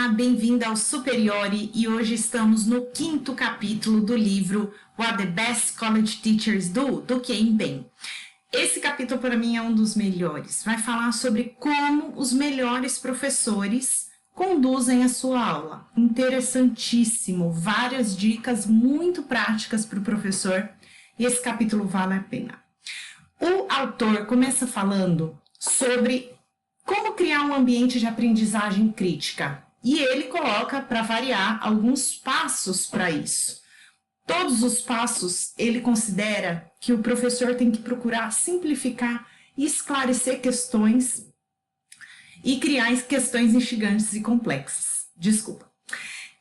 Olá, bem-vinda ao Superiore e hoje estamos no 5º capítulo do livro What the Best College Teachers do Ken Ben. Esse capítulo para mim é um dos melhores. Vai falar sobre como os melhores professores conduzem a sua aula. Interessantíssimo, várias dicas muito práticas para o professor e esse capítulo vale a pena. O autor começa falando sobre como criar um ambiente de aprendizagem crítica. E ele coloca, para variar, alguns passos para isso. Todos os passos, ele considera que o professor tem que procurar simplificar e esclarecer questões e criar questões instigantes e complexas. Desculpa.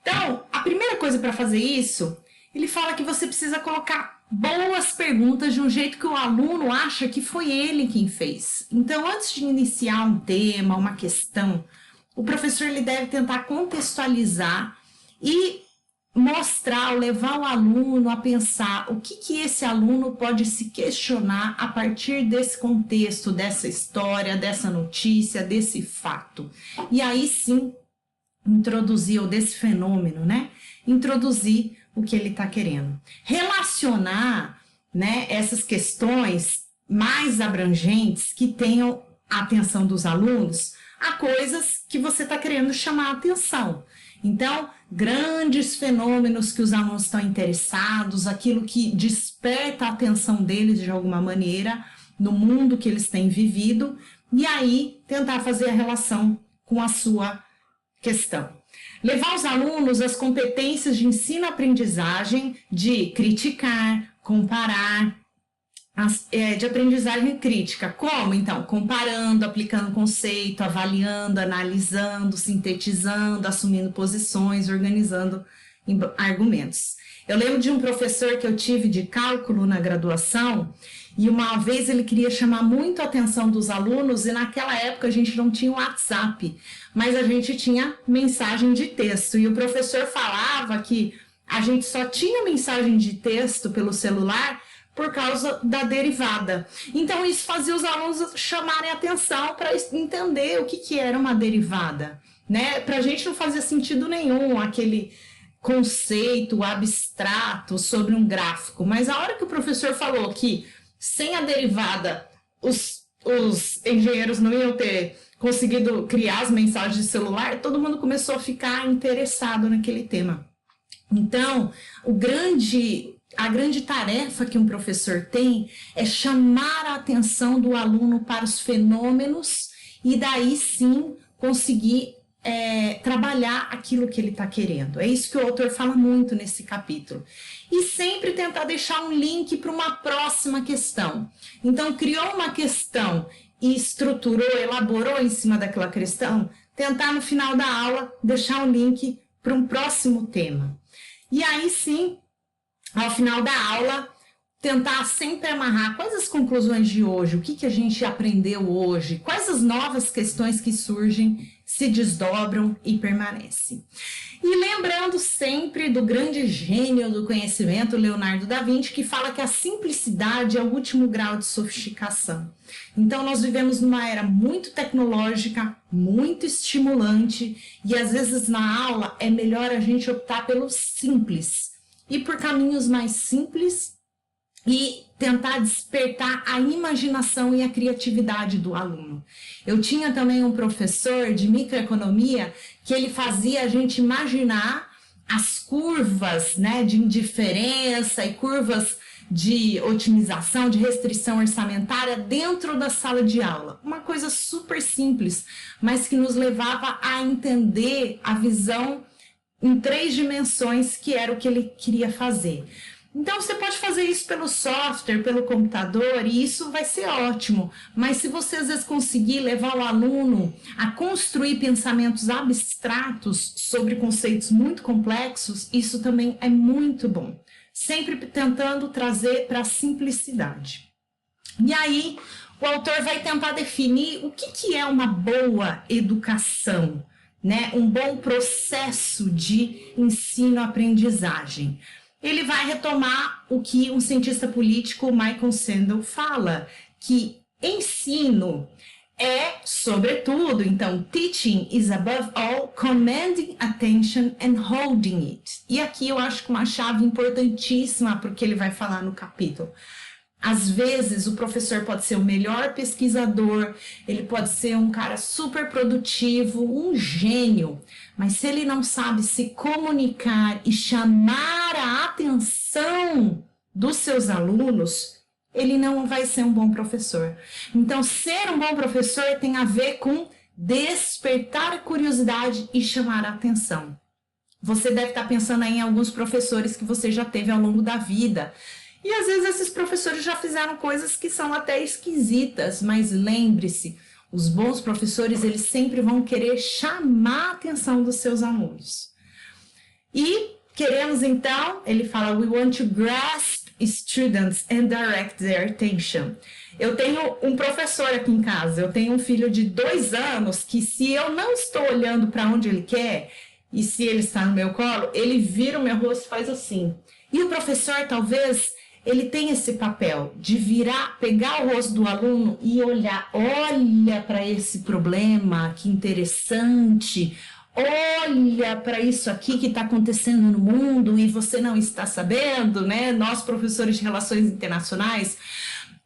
Então, a primeira coisa para fazer isso, ele fala que você precisa colocar boas perguntas de um jeito que o aluno acha que foi ele quem fez. Então, antes de iniciar um tema, uma questão, o professor ele deve tentar contextualizar e mostrar, levar o aluno a pensar o que esse aluno pode se questionar a partir desse contexto, dessa história, dessa notícia, desse fato. E aí sim, introduzir, ou desse fenômeno, né? Introduzir o que ele está querendo. Relacionar, né, essas questões mais abrangentes que tenham a atenção dos alunos a coisas que você está querendo chamar a atenção. Então, grandes fenômenos que os alunos estão interessados, aquilo que desperta a atenção deles de alguma maneira no mundo que eles têm vivido, e aí tentar fazer a relação com a sua questão. Levar os alunos às competências de ensino-aprendizagem, de criticar, comparar, de aprendizagem crítica. Como, então? Comparando, aplicando conceito, avaliando, analisando, sintetizando, assumindo posições, organizando argumentos. Eu lembro de um professor que eu tive de cálculo na graduação, e uma vez ele queria chamar muito a atenção dos alunos, e naquela época a gente não tinha WhatsApp, mas a gente tinha mensagem de texto. E o professor falava que a gente só tinha mensagem de texto pelo celular por causa da derivada. Então isso fazia os alunos chamarem atenção para entender o que era uma derivada, né? Para a gente não fazia sentido nenhum aquele conceito abstrato sobre um gráfico, mas a hora que o professor falou que sem a derivada os engenheiros não iam ter conseguido criar as mensagens de celular, todo mundo começou a ficar interessado naquele tema. Então, a grande tarefa que um professor tem é chamar a atenção do aluno para os fenômenos e daí sim conseguir trabalhar aquilo que ele está querendo. É isso que o autor fala muito nesse capítulo. E sempre tentar deixar um link para uma próxima questão. Então, criou uma questão e estruturou, elaborou em cima daquela questão, tentar no final da aula deixar um link para um próximo tema. E aí sim, ao final da aula, tentar sempre amarrar quais as conclusões de hoje, o que a gente aprendeu hoje, quais as novas questões que surgem, se desdobram e permanecem. E lembrando sempre do grande gênio do conhecimento, Leonardo da Vinci, que fala que a simplicidade é o último grau de sofisticação. Então, nós vivemos numa era muito tecnológica, muito estimulante, e às vezes na aula é melhor a gente optar pelo simples, e por caminhos mais simples, e tentar despertar a imaginação e a criatividade do aluno. Eu tinha também um professor de microeconomia que ele fazia a gente imaginar as curvas, né, de indiferença e curvas de otimização, de restrição orçamentária dentro da sala de aula. Uma coisa super simples, mas que nos levava a entender a visão em 3 dimensões, que era o que ele queria fazer. Então, você pode fazer isso pelo software, pelo computador, e isso vai ser ótimo. Mas se você, às vezes, conseguir levar o aluno a construir pensamentos abstratos sobre conceitos muito complexos, isso também é muito bom. Sempre tentando trazer para a simplicidade. E aí, o autor vai tentar definir o que é uma boa educação, né? Um bom processo de ensino-aprendizagem. Ele vai retomar o que um cientista político, Michael Sandel, fala, que ensino é, sobretudo, então, teaching is above all commanding attention and holding it. E aqui eu acho que uma chave importantíssima porque ele vai falar no capítulo. Às vezes o professor pode ser o melhor pesquisador, ele pode ser um cara super produtivo, um gênio, mas se ele não sabe se comunicar e chamar a atenção dos seus alunos, ele não vai ser um bom professor. Então, ser um bom professor tem a ver com despertar a curiosidade e chamar a atenção. Você deve estar pensando aí em alguns professores que você já teve ao longo da vida. E às vezes esses professores já fizeram coisas que são até esquisitas, mas lembre-se, os bons professores, eles sempre vão querer chamar a atenção dos seus alunos. E queremos então, ele fala, we want to grasp students and direct their attention. Eu tenho um professor aqui em casa, eu tenho um filho de 2 anos que se eu não estou olhando para onde ele quer, e se ele está no meu colo, ele vira o meu rosto e faz assim. E o professor, talvez, ele tem esse papel de virar, pegar o rosto do aluno e olhar, olha para esse problema, que interessante, olha para isso aqui que está acontecendo no mundo e você não está sabendo, né? Nós, professores de Relações Internacionais,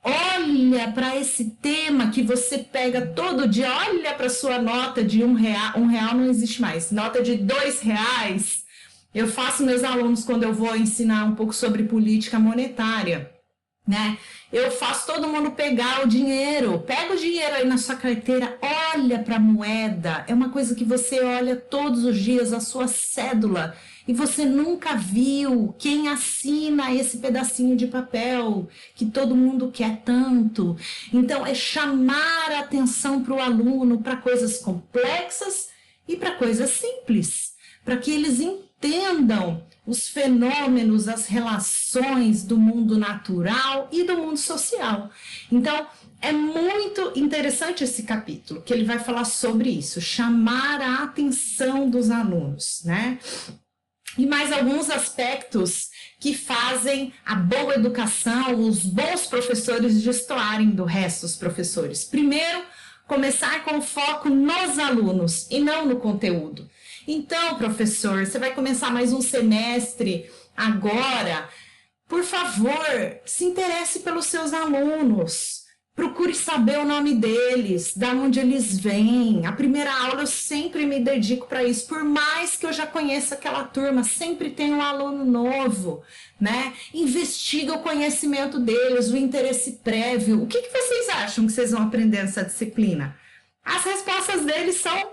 olha para esse tema que você pega todo dia, olha para sua nota de R$1, R$1 não existe mais, nota de R$2. Eu faço meus alunos quando eu vou ensinar um pouco sobre política monetária, né? Eu faço todo mundo pegar o dinheiro, pega o dinheiro aí na sua carteira, olha para a moeda, é uma coisa que você olha todos os dias, a sua cédula, e você nunca viu quem assina esse pedacinho de papel que todo mundo quer tanto. Então, é chamar a atenção para o aluno para coisas complexas e para coisas simples, para que eles entendam os fenômenos, as relações do mundo natural e do mundo social. Então, é muito interessante esse capítulo, que ele vai falar sobre isso, chamar a atenção dos alunos, né? E mais alguns aspectos que fazem a boa educação, os bons professores destoarem do resto dos professores. Primeiro, começar com foco nos alunos e não no conteúdo. Então, professor, você vai começar mais um semestre agora. Por favor, se interesse pelos seus alunos. Procure saber o nome deles, de onde eles vêm. A primeira aula eu sempre me dedico para isso. Por mais que eu já conheça aquela turma, sempre tem um aluno novo, né? Investiga o conhecimento deles, o interesse prévio. O que vocês acham que vocês vão aprender nessa disciplina? As respostas deles são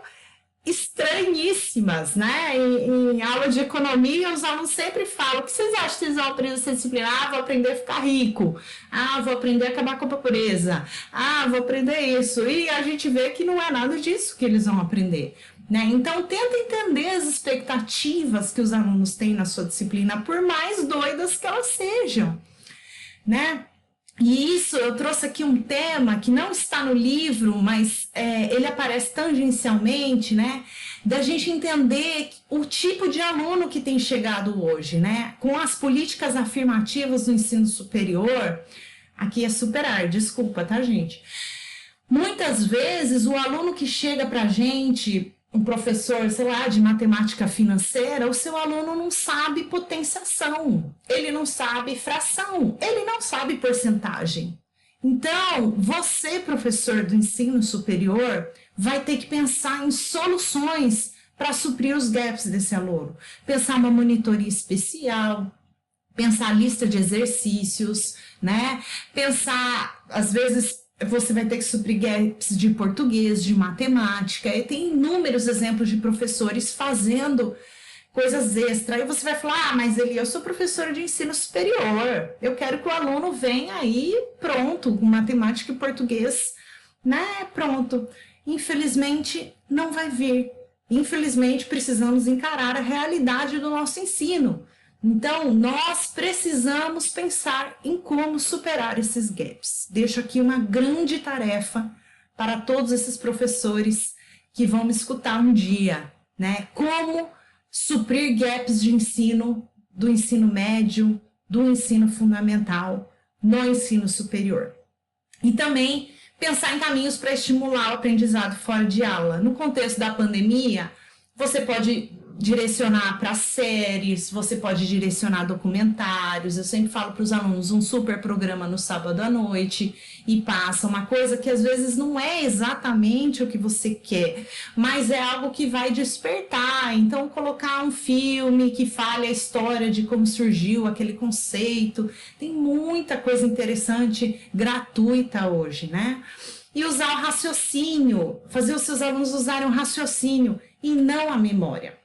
estranhíssimas, né? Em aula de economia, os alunos sempre falam: o que vocês acham que vocês vão aprender essa disciplina? Ah, vou aprender a ficar rico. Ah, vou aprender a acabar com a pobreza. Ah, vou aprender isso. E a gente vê que não é nada disso que eles vão aprender, né? Então, tenta entender as expectativas que os alunos têm na sua disciplina, por mais doidas que elas sejam, né? E isso, eu trouxe aqui um tema que não está no livro, mas ele aparece tangencialmente, né? Da gente entender o tipo de aluno que tem chegado hoje, né? Com as políticas afirmativas do ensino superior, aqui é superar, desculpa, tá, gente? Muitas vezes o aluno que chega pra gente, um professor, sei lá, de matemática financeira, o seu aluno não sabe potenciação, ele não sabe fração, ele não sabe porcentagem. Então, você, professor do ensino superior, vai ter que pensar em soluções para suprir os gaps desse aluno. Pensar uma monitoria especial, pensar lista de exercícios, né? Pensar, às vezes, você vai ter que suprir gaps de português, de matemática, e tem inúmeros exemplos de professores fazendo coisas extra. Aí você vai falar: ah, mas eu sou professora de ensino superior, eu quero que o aluno venha aí pronto, com matemática e português, né, pronto. Infelizmente, não vai vir. Infelizmente, precisamos encarar a realidade do nosso ensino. Então, nós precisamos pensar em como superar esses gaps. Deixo aqui uma grande tarefa para todos esses professores que vão me escutar um dia, né? Como suprir gaps de ensino, do ensino médio, do ensino fundamental, no ensino superior. E também pensar em caminhos para estimular o aprendizado fora de aula. No contexto da pandemia, você pode direcionar para séries, você pode direcionar documentários. Eu sempre falo para os alunos um super programa no sábado à noite e passa uma coisa que às vezes não é exatamente o que você quer, mas é algo que vai despertar. Então, colocar um filme que fale a história de como surgiu aquele conceito. Tem muita coisa interessante gratuita hoje, né? E usar o raciocínio, fazer os seus alunos usarem o raciocínio e não a memória.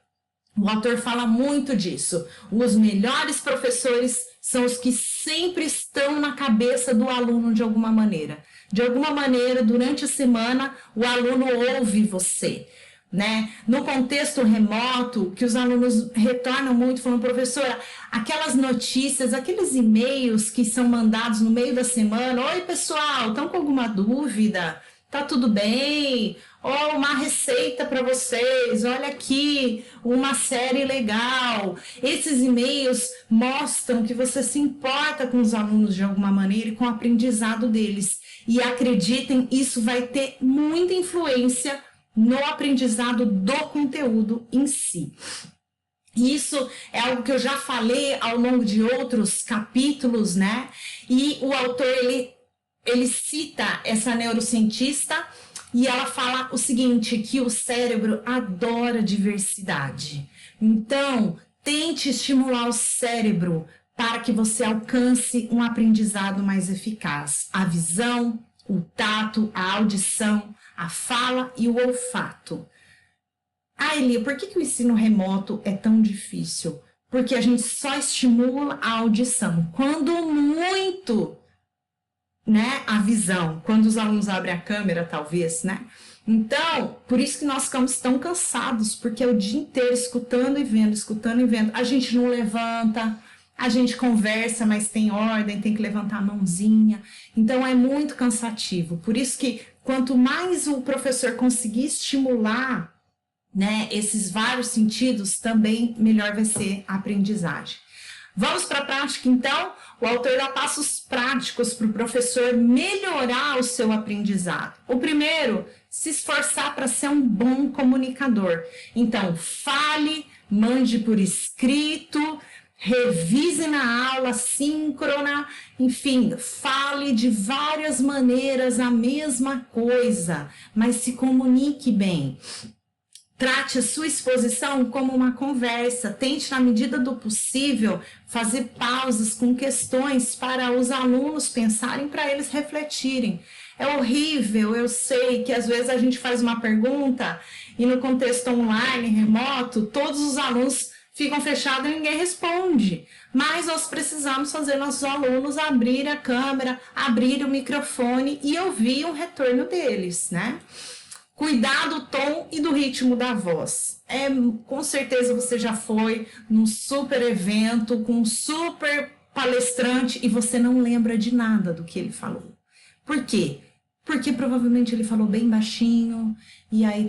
O autor fala muito disso. Os melhores professores são os que sempre estão na cabeça do aluno de alguma maneira. De alguma maneira, durante a semana, o aluno ouve você, né? No contexto remoto, que os alunos retornam muito, falando, professora, aquelas notícias, aqueles e-mails que são mandados no meio da semana, oi pessoal, estão com alguma dúvida? Tá tudo bem? Ó, uma receita para vocês, olha aqui, uma série legal. Esses e-mails mostram que você se importa com os alunos de alguma maneira e com o aprendizado deles. E acreditem, isso vai ter muita influência no aprendizado do conteúdo em si. Isso é algo que eu já falei ao longo de outros capítulos, né? E o autor, ele cita essa neurocientista e ela fala o seguinte, que o cérebro adora diversidade. Então, tente estimular o cérebro para que você alcance um aprendizado mais eficaz. A visão, o tato, a audição, a fala e o olfato. Ah, Elia, por que o ensino remoto é tão difícil? Porque a gente só estimula a audição. Quando muito, né, a visão, quando os alunos abrem a câmera, talvez, né? Então, por isso que nós ficamos tão cansados, porque é o dia inteiro escutando e vendo, escutando e vendo. A gente não levanta, a gente conversa, mas tem ordem, tem que levantar a mãozinha. Então, é muito cansativo. Por isso que quanto mais o professor conseguir estimular, né, esses vários sentidos, também melhor vai ser a aprendizagem. Vamos para a prática, então? O autor dá passos práticos para o professor melhorar o seu aprendizado. O primeiro, se esforçar para ser um bom comunicador. Então, fale, mande por escrito, revise na aula síncrona, enfim, fale de várias maneiras a mesma coisa, mas se comunique bem. Trate a sua exposição como uma conversa. Tente, na medida do possível, fazer pausas com questões para os alunos pensarem, para eles refletirem. É horrível, eu sei que às vezes a gente faz uma pergunta e no contexto online, remoto, todos os alunos ficam fechados e ninguém responde. Mas nós precisamos fazer nossos alunos abrir a câmera, abrir o microfone e ouvir o retorno deles, né? Cuidar do tom e do ritmo da voz. Com certeza você já foi num super evento com um super palestrante e você não lembra de nada do que ele falou. Por quê? Porque provavelmente ele falou bem baixinho e aí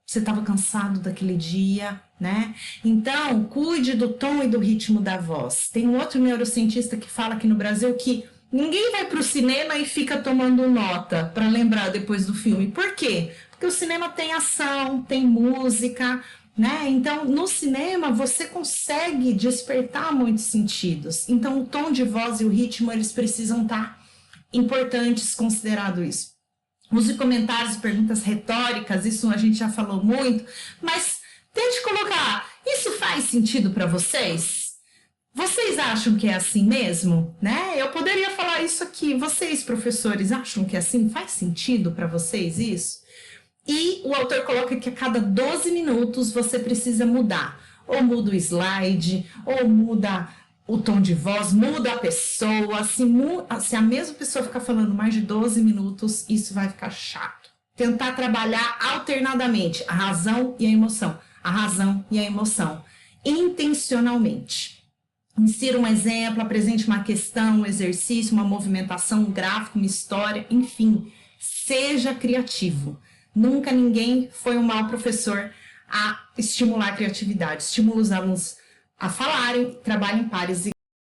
você estava cansado daquele dia, né? Então, cuide do tom e do ritmo da voz. Tem um outro neurocientista que fala aqui no Brasil que ninguém vai para o cinema e fica tomando nota para lembrar depois do filme. Por quê? Porque o cinema tem ação, tem música, né? Então, no cinema, você consegue despertar muitos sentidos. Então, o tom de voz e o ritmo, eles precisam estar importantes, considerado isso. Use comentários e perguntas retóricas, isso a gente já falou muito, mas tente colocar, isso faz sentido para vocês? Vocês acham que é assim mesmo, né? Eu poderia falar isso aqui. Vocês, professores, acham que é assim? Faz sentido para vocês isso? E o autor coloca que a cada 12 minutos você precisa mudar. Ou muda o slide, ou muda o tom de voz, muda a pessoa. Se a mesma pessoa ficar falando mais de 12 minutos, isso vai ficar chato. Tentar trabalhar alternadamente a razão e a emoção. A razão e a emoção. Intencionalmente. Insira um exemplo, apresente uma questão, um exercício, uma movimentação, um gráfico, uma história, enfim. Seja criativo. Nunca ninguém foi um mau professor a estimular a criatividade. Estimula os alunos a falarem, trabalhem em pares.